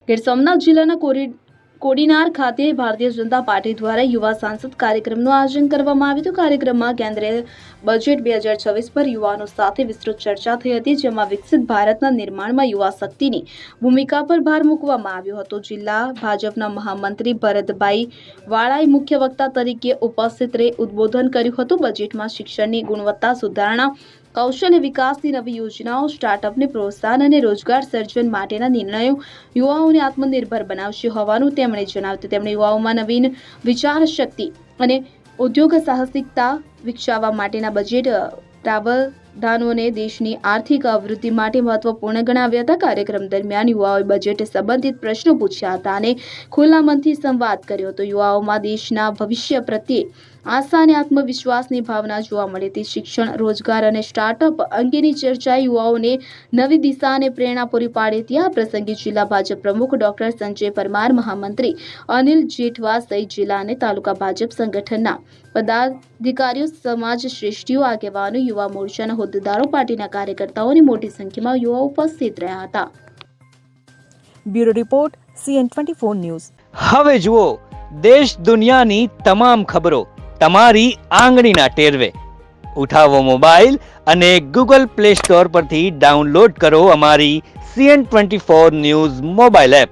ગીર સોમનાથ જિલ્લાના કોડીનાર ખાતે ભારતીય જનતા પાર્ટી દ્વારા યુવા સાંસદ કાર્યક્રમનું આયોજન કરવામાં આવ્યું હતું. કાર્યક્રમમાં કેન્દ્રીય બજેટ 2026 પર યુવાનો સાથે વિસ્તૃત ચર્ચા થઈ હતી, જેમાં વિકસિત ભારતના નિર્માણમાં યુવા શક્તિની ભૂમિકા પર ભાર મૂકવામાં આવ્યો હતો. જિલ્લા ભાજપના મહામંત્રી ભરતભાઈ વાળાએ મુખ્ય વક્તા તરીકે ઉપસ્થિત રહી ઉદ્બોધન કર્યું હતું. બજેટમાં શિક્ષણની ગુણવત્તા સુધારણા, કૌશલ્ય વિકાસની નવી યોજનાઓ, સ્ટાર્ટઅપને પ્રોત્સાહન અને રોજગાર સર્જન માટેના નિર્ણયો યુવાઓને આત્મનિર્ભર બનાવશે હોવાનું તેમણે જણાવ્યું. તેમણે યુવાઓમાં નવીન વિચારશક્તિ અને ઉદ્યોગ સાહસિકતા વિકસાવવા માટેના બજેટ પ્રાવધાનોને દેશની આર્થિક અభిવૃદ્ધિ માટે મહત્વપૂર્ણ ગણાવ્યા હતા. કાર્યક્રમ દરમિયાન યુવાઓએ બજેટ સંબંધિત પ્રશ્નો પૂછ્યા હતા અને ખુલ્લા મનથી સંવાદ કર્યો હતો. યુવાઓમાં દેશના ભવિષ્ય પ્રત્યે આશા અને આત્મવિશ્વાસની ભાવના જોવા મળી હતી. શિક્ષણ, રોજગાર અને સ્ટાર્ટઅપ અંગેની ચર્ચાએ યુવાઓને નવી દિશા અને પ્રેરણા પૂરી પાડી હતી. આ પ્રસંગે જિલ્લા ભાજપ પ્રમુખ ડોક્ટર સંજય પરમાર, મહામંત્રી અનિલ જેઠવા સહિત જિલ્લા અને તાલુકા ભાજપ સંગઠનના પદાધિકારીઓ, સમાજ શ્રેષ્ઠીઓ, આગેવાનો, યુવા મોરચાના હોદ્દેદારો, પાર્ટીના કાર્યકર્તાઓની મોટી સંખ્યામાં યુવાઓ ઉપસ્થિત રહ્યા હતા. Bureau report CN24 news. હવે જુઓ દેશ દુનિયાની તમામ ખબરો તમારી આંગળીના ટેરવે. ઉઠાવો મોબાઈલ અને Google Play Store પરથી ડાઉનલોડ કરો અમારી CN24 ન્યૂઝ મોબાઈલ એપ.